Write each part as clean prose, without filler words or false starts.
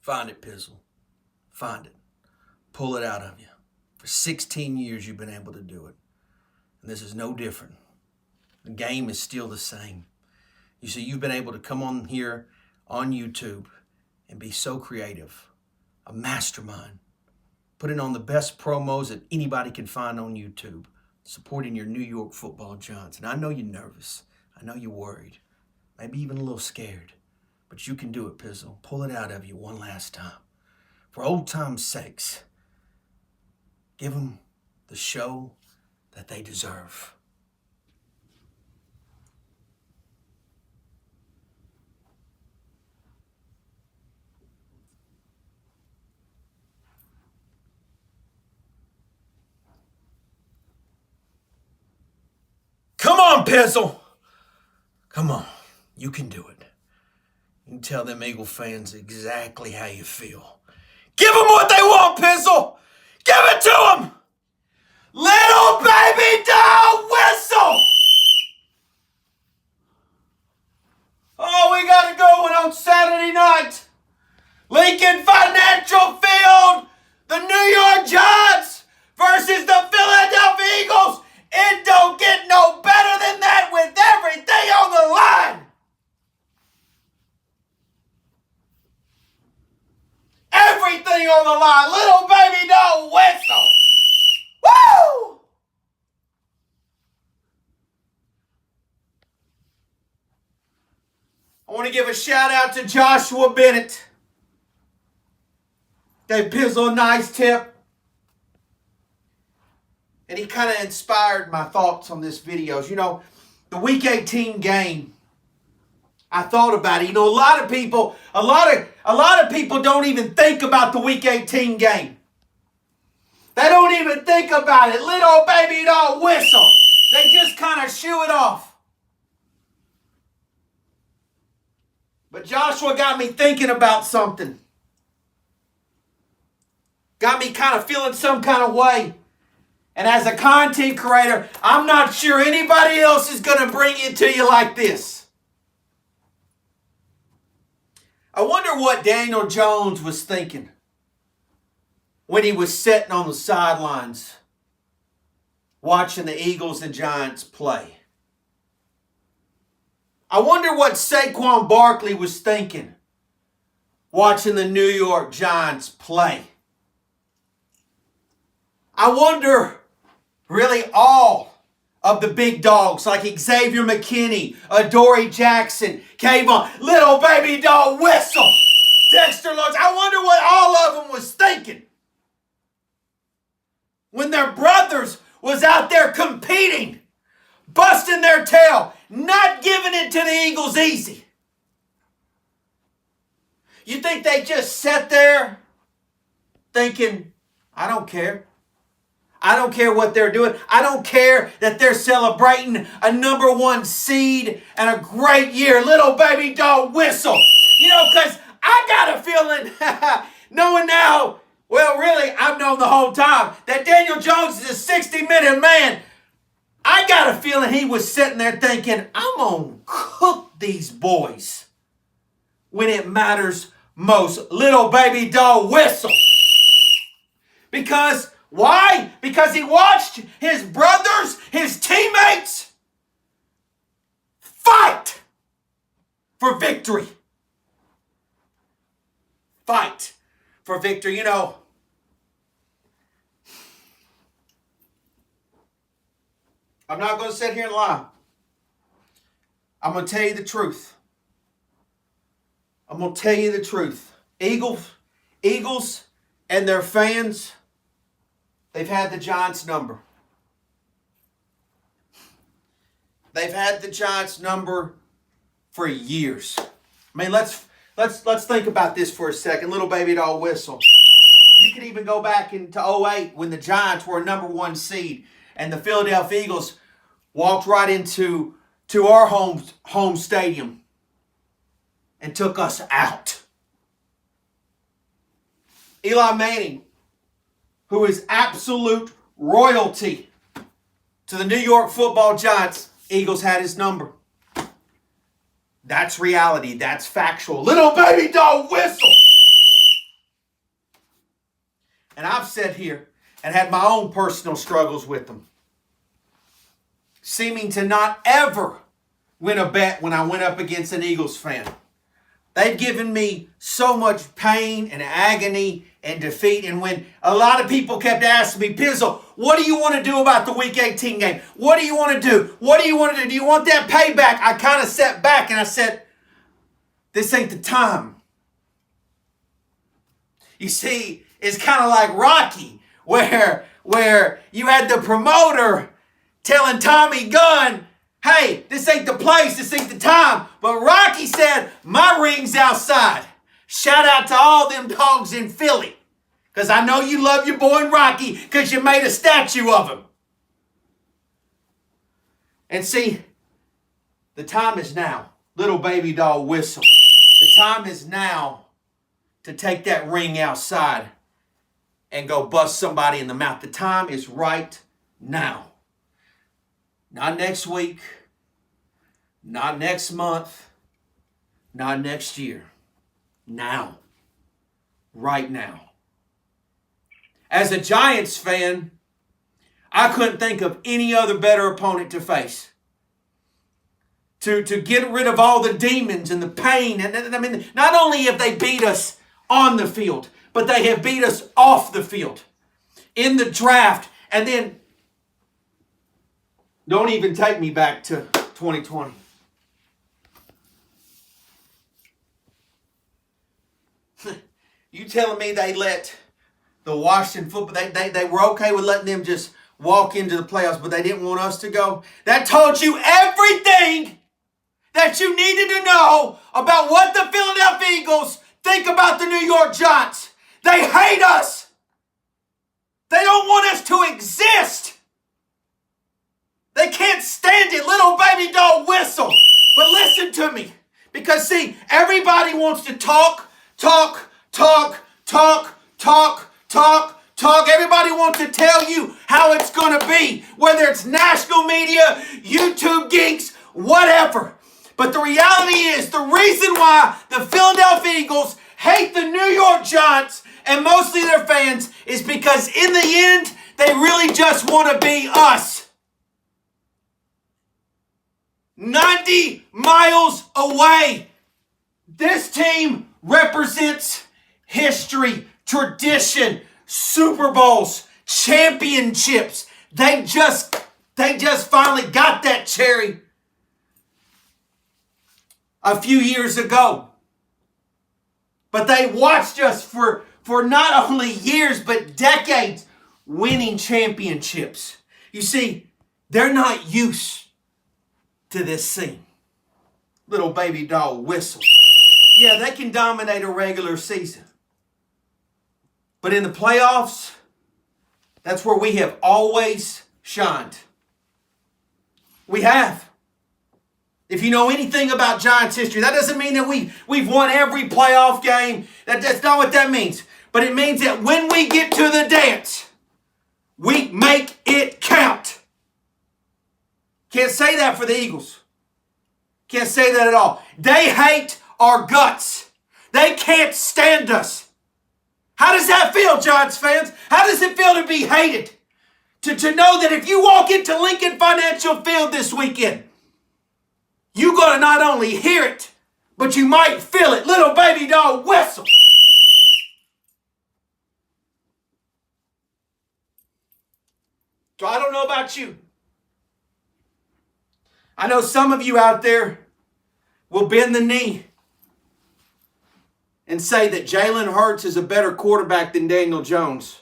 Find it, Pizzle. Find it. Pull it out of you. For 16 years, you've been able to do it. And this is no different. The game is still the same. You see, you've been able to come on here on YouTube and be so creative, a mastermind, putting on the best promos that anybody can find on YouTube, supporting your New York Football Giants. And I know you're nervous. I know you're worried, maybe even a little scared. But you can do it, Pizzle. Pull it out of you one last time. For old time's sakes, give them the show that they deserve. Come on, Pizzle. Come on. You can do it. You can tell them Eagle fans exactly how you feel. Give them what they want, Pizzle. Give it to them. Little baby doll whistle. Oh, we got a good one on Saturday night. Lincoln Financial Field. The New York Giants versus the Philadelphia Eagles. It don't get no better than that with everything on the line. Everything on the line. Little baby doll whistle. Woo! I want to give a shout out to Joshua Bennett. Gave Pizzle a nice tip. And he kind of inspired my thoughts on this videos. You know, the Week 18 game, I thought about it. You know, a lot of people don't even think about the Week 18 game. They don't even think about it. Little baby doll whistle. They just kind of shoo it off. But Joshua got me thinking about something. Got me kind of feeling some kind of way. And as a content creator, I'm not sure anybody else is going to bring it to you like this. I wonder what Daniel Jones was thinking when he was sitting on the sidelines watching the Eagles and Giants play. I wonder what Saquon Barkley was thinking watching the New York Giants play. I wonder really all of the big dogs like Xavier McKinney, Adoree Jackson, Kayvon, little baby doll whistle, Dexter Lawrence. I wonder what all of them was thinking when their brothers was out there competing, busting their tail, not giving it to the Eagles easy. You think they just sat there thinking, I don't care. I don't care what they're doing. I don't care that they're celebrating a number 1 seed and a great year. Little baby doll whistle. You know, because I got a feeling, knowing now, well, really, I've known the whole time, that Daniel Jones is a 60-minute man. I got a feeling he was sitting there thinking, I'm going to cook these boys when it matters most. Little baby doll whistle. Because why? Because he watched his brothers, his teammates, fight for victory. Fight for victory. You know, I'm not going to sit here and lie. I'm going to tell you the truth. I'm going to tell you the truth. Eagles and their fans, they've had the Giants number. They've had the Giants number for years. I mean, let's think about this for a second. Little baby doll whistle. You could even go back into 2008 when the Giants were a number 1 seed and the Philadelphia Eagles walked right into our home stadium and took us out. Eli Manning, who is absolute royalty to the New York Football Giants, Eagles had his number. That's reality. That's factual. Little baby doll whistle. And I've sat here and had my own personal struggles with them, seeming to not ever win a bet when I went up against an Eagles fan. They've given me so much pain and agony and defeat. And when a lot of people kept asking me, Pizzle, what do you want to do about the Week 18 game? What do you want to do? What do you want to do? Do you want that payback? I kind of sat back and I said, this ain't the time. You see, it's kind of like Rocky, where you had the promoter telling Tommy Gunn, hey, this ain't the place, this ain't the time. But Rocky said, my ring's outside. Shout out to all them dogs in Philly. Because I know you love your boy Rocky because you made a statue of him. And see, the time is now. Little baby doll whistle. The time is now to take that ring outside and go bust somebody in the mouth. The time is right now. Not next week, not next month, not next year. Now. Right now. As a Giants fan, I couldn't think of any other better opponent to face. To get rid of all the demons and the pain. And I mean, not only have they beat us on the field, but they have beat us off the field. In the draft. And then, don't even take me back to 2020. You telling me they let the Washington football, they were okay with letting them just walk into the playoffs, but they didn't want us to go? That told you everything that you needed to know about what the Philadelphia Eagles think about the New York Giants. They hate us. They don't want us to exist. They can't stand it. Little baby doll whistle. But listen to me. Because see, everybody wants to talk. Everybody wants to tell you how it's going to be. Whether it's national media, YouTube geeks, whatever. But the reality is, the reason why the Philadelphia Eagles hate the New York Giants and mostly their fans is because in the end, they really just want to be us. 90 miles away. This team represents history, tradition, Super Bowls, championships. They just finally got that cherry a few years ago. But they watched us for not only years, but decades winning championships. You see, they're not used to this scene. Little baby doll whistle. Yeah, they can dominate a regular season. But in the playoffs, that's where we have always shined. We have. If you know anything about Giants history, that doesn't mean that we've won every playoff game. That's not what that means. But it means that when we get to the dance, we make it count. Can't say that for the Eagles. Can't say that at all. They hate our guts. They can't stand us. How does that feel, Giants fans? How does it feel to be hated? To know that if you walk into Lincoln Financial Field this weekend, you're going to not only hear it, but you might feel it. Little baby doll whistle. So I don't know about you. I know some of you out there will bend the knee and say that Jalen Hurts is a better quarterback than Daniel Jones.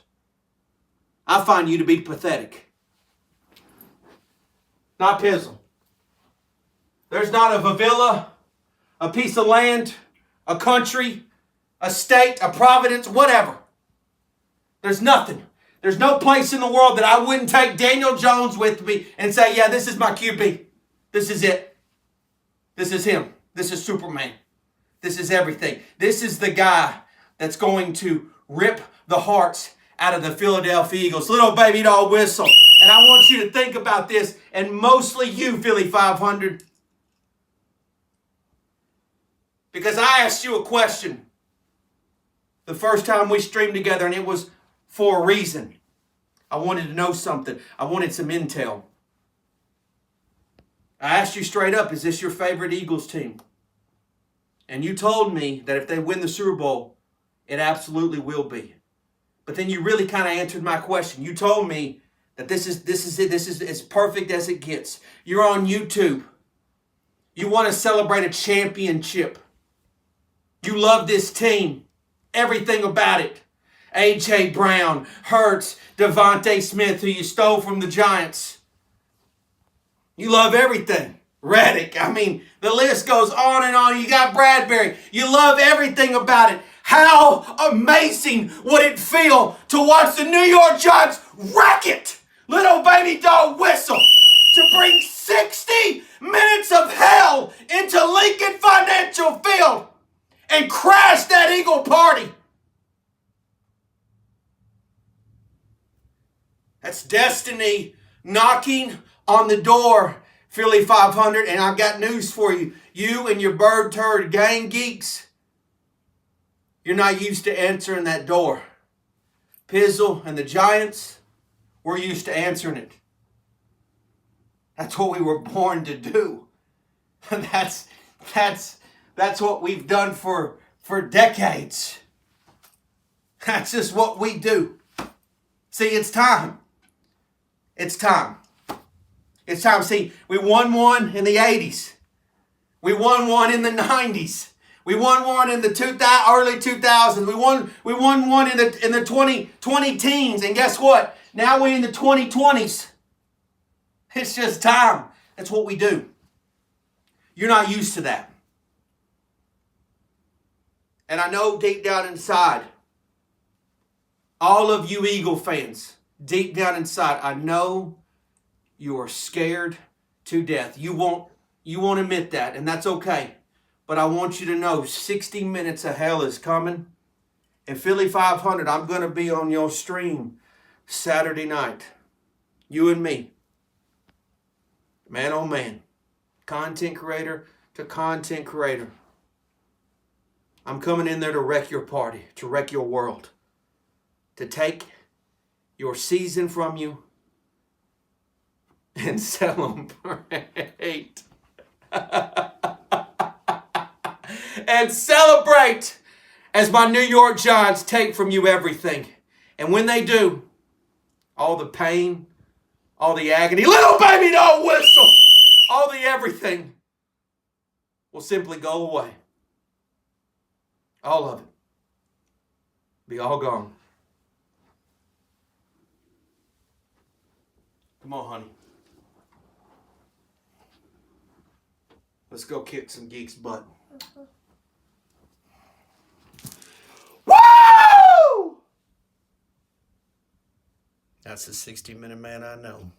I find you to be pathetic. Not Pizzle. There's not a villa, a piece of land, a country, a state, a providence, whatever. There's nothing. There's no place in the world that I wouldn't take Daniel Jones with me and say, yeah, this is my QB. This is it. This is him. This is Superman. This is everything. This is the guy that's going to rip the hearts out of the Philadelphia Eagles. Little baby doll whistle. And I want you to think about this, and mostly you, Philly 500. Because I asked you a question the first time we streamed together, and it was, for a reason. I wanted to know something. I wanted some intel. I asked you straight up, is this your favorite Eagles team? And you told me that if they win the Super Bowl, it absolutely will be. But then you really kind of answered my question. You told me that this is it. This is as perfect as it gets. You're on YouTube. You want to celebrate a championship. You love this team. Everything about it. A.J. Brown, Hurts, Devontae Smith, who you stole from the Giants. You love everything. Reddick. I mean, the list goes on and on. You got Bradbury. You love everything about it. How amazing would it feel to watch the New York Giants wreck it? Little baby dog whistle to bring 60 minutes of hell into Lincoln Financial Field and crash that Eagle party. That's destiny knocking on the door, Philly 500. And I've got news for you. You and your bird turd gang geeks, you're not used to answering that door. Pizzle and the Giants, we're used to answering it. That's what we were born to do. That's what we've done for decades. That's just what we do. See, it's time. It's time. It's time. See, we won one in the 80s. We won one in the 90s. We won one in the early 2000s. We won one in the 20 teens. And guess what? Now we're in the 2020s. It's just time. That's what we do. You're not used to that. And I know deep down inside, all of you Eagle fans, deep down inside, I know you are scared to death. You won't admit that, and that's okay. But I want you to know 60 minutes of hell is coming. And Philly 500, I'm going to be on your stream Saturday night. You and me. Man on man. Content creator to content creator. I'm coming in there to wreck your party, to wreck your world. To take your season from you and celebrate. And celebrate as my New York Giants take from you everything. And when they do, all the pain, all the agony, little baby don't whistle, all the everything will simply go away. All of it. Be all gone. Come on, honey. Let's go kick some geeks' butt. Woo! That's the 60-minute man I know.